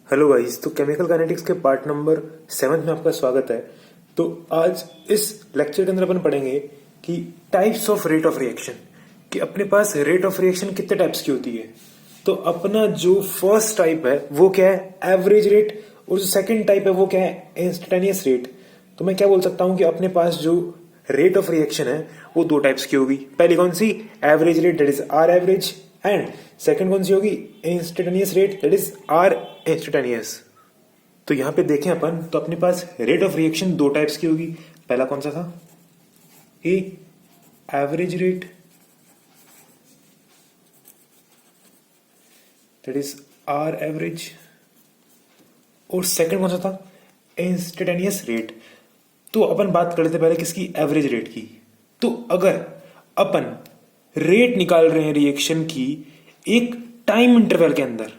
Hello guys, तो chemical kinetics के part number 7 में आपका स्वागत है। तो आज इस लेक्चर के अंदर अपन पढ़ेंगे कि types of rate of reaction, कि अपने पास रेट ऑफ रिएक्शन कितने टाइप्स की होती है। तो अपना जो फर्स्ट टाइप है वो क्या है, एवरेज रेट, और जो सेकंड टाइप है वो क्या है, इंस्टेंटेनियस रेट। तो मैं क्या बोल सकता हूँ कि अपने पास जो रेट ऑफ रिएक्शन है वो दो टाइप्स की होगी। पहली कौन सी, average rate, that is R average, and second कौन सी होगी, instantaneous rate, that is R instantaneous. तो यहां पे देखें अपन, तो अपने पास रेट ऑफ रिएक्शन दो टाइप्स की होगी। पहला कौन सा था, a average rate, that is R average, और सेकंड कौन सा था, इंस्टेंटेनियस रेट। तो अपन बात कर लेते पहले किसकी, एवरेज रेट की। तो अगर अपन रेट निकाल रहे हैं रिएक्शन की एक टाइम इंटरवल के अंदर,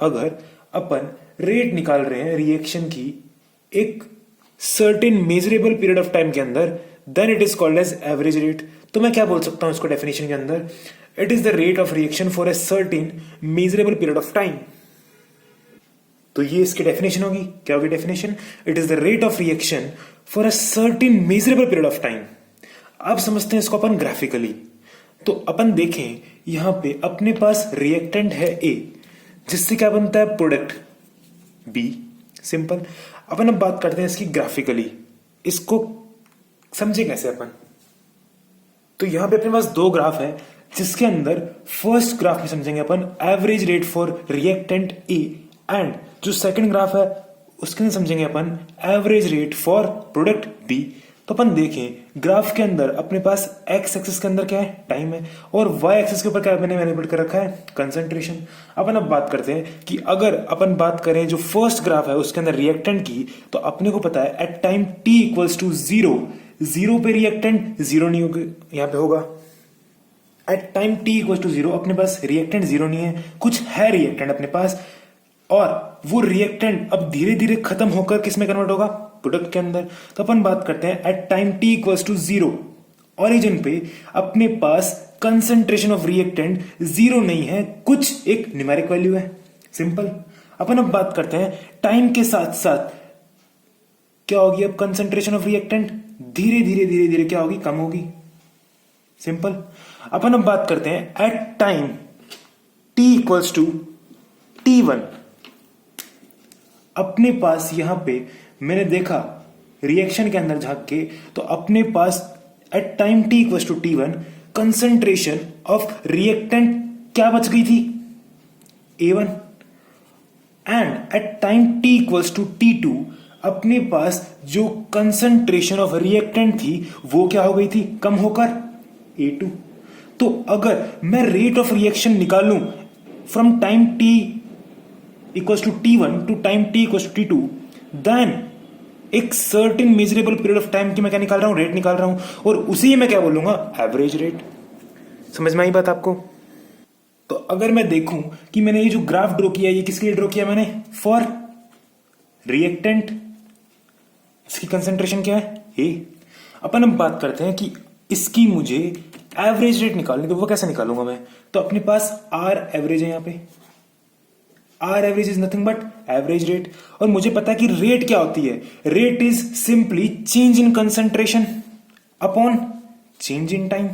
अगर अपन रेट निकाल रहे हैं रिएक्शन की एक certain measurable period of time के अंदर, then it is called as average rate. तो मैं क्या बोल सकता हूं इसको डेफिनेशन के अंदर, it is the rate of reaction for a certain measurable period of time. तो ये इसकी डेफिनेशन होगी, क्या होगी definition, it is the rate of reaction for a certain measurable period of time. अब समझते हैं इसको अपन ग्राफिकली। तो अपन देखें यहां पे अपने पास रिएक्टेंट है ए, जिससे क्या बनता है, प्रोडक्ट बी। सिंपल। अपन अब बात करते हैं इसकी ग्राफिकली, इसको समझे कैसे अपन। तो यहां पे अपने पास दो ग्राफ है, जिसके अंदर फर्स्ट ग्राफ में समझेंगे अपन average rate for reactant A, and जो सेकंड ग्राफ है उसके अंदर समझेंगे अपन average rate for product B. तो अपन देखें ग्राफ के अंदर अपने पास एक्स एक्सिस के अंदर क्या है, टाइम है, और वाई एक्सिस के ऊपर क्या मैंने मैनिपुलेट कर रखा है, कंसंट्रेशन। अपन अब बात करते हैं कि अगर अपन बात करें जो फर्स्ट ग्राफ है उसके अंदर रिएक्टेंट की, तो अपने को पता है at time T equals to zero पे रिएक्टेंट जीरो नहीं होगा, यहां पे होगा। At time T equals to zero अपने पास रिएक्टेंट जीरो नहीं है, कुछ है रिएक्टेंट अपने पास, और वो रिएक्टेंट अब धीरे धीरे खत्म होकर किस में कन्वर्ट होगा, प्रोडक्ट के अंदर। तो अपन बात करते हैं at time T equals to zero, origin पे अपने पास कंसंट्रेशन ऑफ रिएक्टेंट जीरो नहीं है, कुछ एक न्यूमेरिक वैल्यू है। सिंपल। अपन अब बात करते हैं टाइम के साथ साथ क्या होगी, अब कंसंट्रेशन ऑफ रिएक्टेंट धीरे धीरे धीरे धीरे क्या होगी, कम होगी। सिंपल। अपन अब बात करते हैं at time T equals to T1, अपने पास यहां पे मैंने देखा रिएक्शन के अंदर झांक के, तो अपने पास at time T equals to T1 concentration of reactant क्या बच गई थी, A1, and at time T equals to T2 अपने पास जो कंसंट्रेशन ऑफ रिएक्टेंट थी वो क्या हो गई थी, कम होकर A2। तो अगर मैं रेट ऑफ रिएक्शन निकालूं from time t equals to T1 to time t equals to T2, then एक certain measurable period of time की मैं क्या निकाल रहा हूं, रेट निकाल रहा हूं, और उसी मैं क्या बोलूंगा, एवरेज रेट। समझ में आई बात आपको। तो अगर मैं देखूं कि मैंने ये जो ग्राफ ड्रॉ किया, ये किसके लिए ड्रॉ किया मैंने, फॉर रिएक्टेंट, इसकी कंसंट्रेशन क्या है, ए। अपन हम बात करते हैं कि इसकी मुझे एवरेज रेट निकालनी, तो वो कैसे निकालूंगा मैं। तो अपने पास आर एवरेज है, यहां पे R average is nothing but average rate, और मुझे पता है कि रेट क्या होती है, rate is simply change in concentration upon change in time,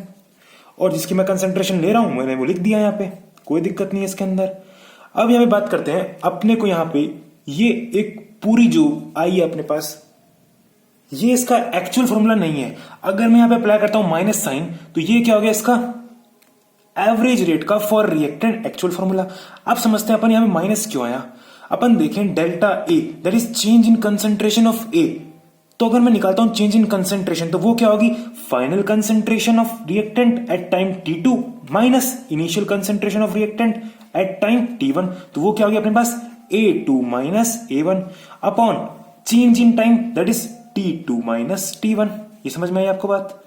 और जिसकी मैं कंसंट्रेशन ले रहा हूं मैंने वो लिख दिया यहां पे, कोई दिक्कत नहीं है इसके अंदर। अब यहां पे बात करते हैं अपने को, यहां पे ये एक पूरी जो आई है अपने पास, ये इसका एक्चुअल फॉर्मूला नहीं है। अगर मैं यहां पे अप्लाई करता हूं माइनस साइन, तो ये क्या हो गया इसका एवरेज रेट का फॉर रिएक्टेंट एक्चुअल फॉर्मूला। अब समझते हैं अपन यहां पे माइनस क्यों आया। अपन देखें delta A, that is change in concentration of A. तो अगर मैं निकालता हूं चेंज इन कंसंट्रेशन, तो वो क्या होगी, final concentration of reactant at time T2 minus initial concentration of reactant at time T1। तो वो क्या होगी अपने पास A2 minus A1 upon change in time, that is T2 minus T1। ये समझ में आई आपको बात।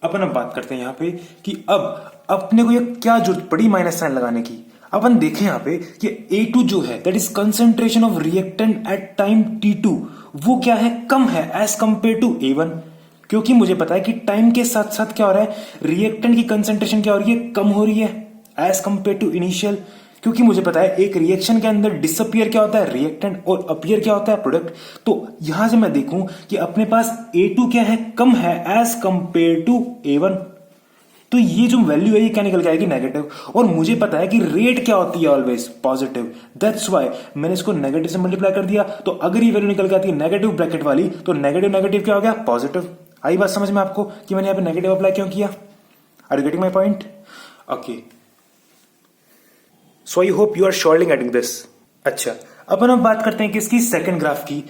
अपन अब बात करते हैं यहां पे कि अब अपने को ये क्या जरूरत पड़ी माइनस साइन लगाने की। अपन देखें यहां पे कि A2 जो है that is concentration of reactant at time T2, वो क्या है, कम है एज कंपेयर टू A1, क्योंकि मुझे पता है कि टाइम के साथ साथ क्या हो रहा है, रिएक्टेंट की कंसंट्रेशन क्या हो रही है, कम हो रही है एज कंपेयर टू इनिशियल। क्योंकि मुझे पता है एक रिएक्शन के अंदर डिसअपियर क्या होता है, रिएक्टेंट, और अपीयर क्या होता है, प्रोडक्ट। तो यहां से मैं देखूं कि अपने पास A2 क्या है, कम है एज कंपेयर टू A1, तो ये जो वैल्यू है ये क्या निकल के आएगी, नेगेटिव। और मुझे पता है कि रेट क्या होती है, ऑलवेज पॉजिटिव, दैट्स व्हाई मैंने इसको नेगेटिव से मल्टीप्लाई कर दिया। तो अगर ये वैल्यू निकल के आती है नेगेटिव ब्रैकेट वाली, तो नेगेटिव नेगेटिव क्या हो गया, पॉजिटिव। आई बात समझ में आपको कि मैंने यहां पे नेगेटिव अप्लाई क्यों किया? Are you getting my point? Okay, so I hope you are surely getting this. अच्छा, अपन अब बात करते हैं किसकी, सेकंड ग्राफ की।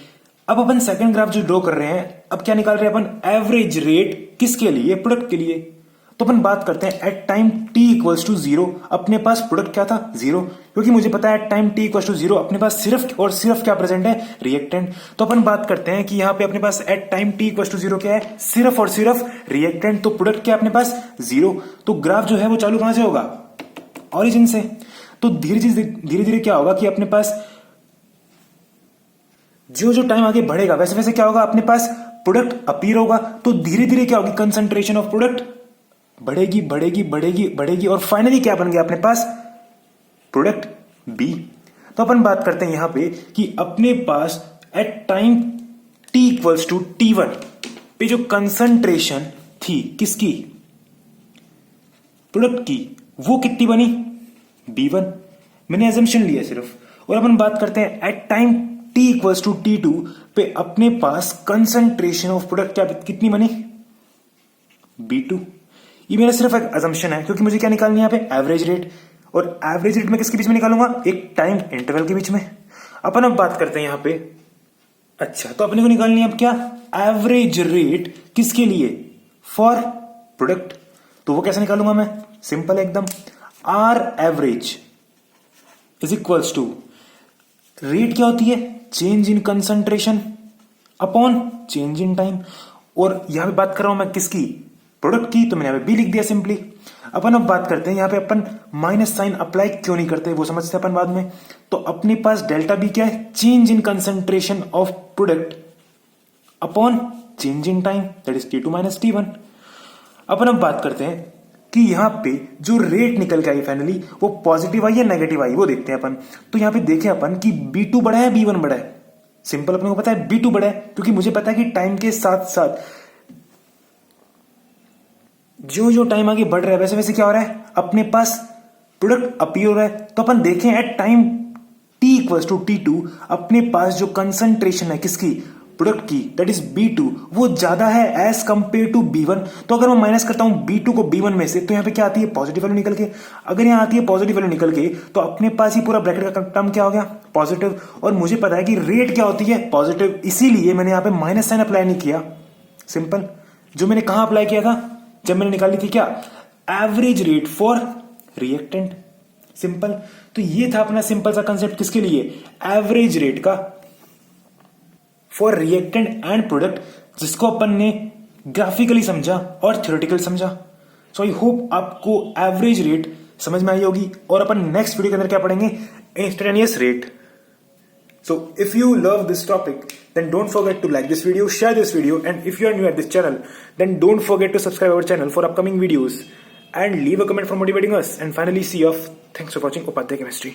अब अपन सेकंड ग्राफ जो ड्रॉ कर रहे हैं, अब क्या निकाल रहे हैं अपन, एवरेज रेट किसके लिए, प्रोडक्ट के लिए। तो अपन बात करते हैं at time t equals to 0 अपने पास प्रोडक्ट क्या था, 0, क्योंकि मुझे पता है at time t equals to 0 अपने पास सिर्फ और सिर्फ क्या प्रेजेंट है, रिएक्टेंट। तो अपन बात करते हैं कि यहां पे अपने पास at time t equals to 0 क्या है, सिर्फ और सिर्फ रिएक्टेंट। तो प्रोडक्ट क्या है अपने पास, 0। तो ग्राफ जो है वो चालू कहां से होगा, ऑरिजिन से। तो धीरे धीरे क्या होगा कि अपने पास जो जो टाइम आगे बढ़ेगा वैसे वैसे क्या होगा, अपने पास प्रोडक्ट अपीयर होगा। तो धीरे धीरे क्या होगी, कंसंट्रेशन ऑफ प्रोडक्ट बढ़ेगी बढ़ेगी बढ़ेगी बढ़ेगी, और फाइनली क्या बन गया अपने पास, प्रोडक्ट B। तो अपन बात करते हैं यहां पे कि अपने पास at time t equals to T1 पे जो कंसंट्रेशन थी किसकी, प्रोडक्ट की, वो कितनी बनी, B1। मैंने एजम्पशन लिया सिर्फ। और अपन बात करते हैं at time t equals to T2 पे अपने पास कंसंट्रेशन ऑफ प्रोडक्ट क्या कितनी बनी, B2। ये मेरा सिर्फ एक अजम्पशन है, क्योंकि मुझे क्या निकालनी है यहाँ पे, एवरेज रेट। और एवरेज रेट में किसके बीच में निकालूंगा, एक टाइम इंटरवल के बीच में। अपन अब बात करते हैं यहाँ पे, अच्छा तो अपने को निकालनी है अब क्या, एवरेज रेट किसके लिए, फॉर प्रोडक्ट। तो वो कैसे निकालूंगा मैं, सिंपल एकदम, R average is equals to, rate क्या होती है, change in concentration upon change in time. और यहां पे बात कर रहा हूं मैं किसकी, प्रोडक्ट की, तो मैंने यहाँ पे बी लिख दिया सिंपली। अपन अब बात करते हैं यहाँ पे अपन माइनस साइन अप्लाई क्यों नहीं करते, वो समझते हैं अपन बाद में। तो अपने पास डेल्टा बी क्या है, change in concentration of product upon change in time, that is T2 minus T1। अपन अब बात करते हैं कि यहाँ पे जो रेट निकल के आई फाइनली, वो पॉजिटिव आई या नेगेटिव आई, वो देखते हैं अपन। तो यहाँ पे देखें अपन कि B2 बड़ा है B1 बड़ा है, सिंपल अपने को पता है B2 बड़ा है, क्योंकि मुझे पता है कि टाइम के साथ साथ जो जो टाइम आगे बढ़ रहा है वैसे वैसे क्या हो रहा है, अपने पास प्रोडक्ट अपीयर हो रहा है। तो अपन देखें at time t equals to T2 अपने पास जो कंसंट्रेशन है किसकी, प्रोडक्ट की, दैट इज B2, वो ज्यादा है एज कंपेयर टू B1। तो अगर मैं माइनस करता हूं B2 को B1 में से, तो यहां पे क्या आती है, पॉजिटिव वैल्यू निकल के। अगर यहां आती है पॉजिटिव वैल्यू निकल के, तो अपने पास ही पूरा ब्रैकेट का टर्म क्या हो गया, पॉजिटिव। और मुझे पता है कि रेट क्या होती है, पॉजिटिव, इसीलिए मैंने यहां पे माइनस साइन अप्लाई नहीं किया, सिंपल। जो मैंने कहां अप्लाई किया था, जब मैंने निकाली थी क्या, average rate for reactant, simple. तो ये था अपना सिंपल सा कंसेप्ट किसके लिए, एवरेज रेट का फॉर रिएक्टेंट एंड प्रोडक्ट, जिसको अपन ने ग्राफिकली समझा और थ्योरेटिकल समझा। सो आई होप आपको एवरेज रेट समझ में आई होगी। और अपन नेक्स्ट वीडियो के अंदर क्या पढ़ेंगे, instantaneous rate. So if you love this topic, then don't forget to like this video, share this video, and if you are new at this channel, then don't forget to subscribe our channel for upcoming videos and leave a comment for motivating us. And finally, see you off. Thanks for watching Upadhyay Chemistry.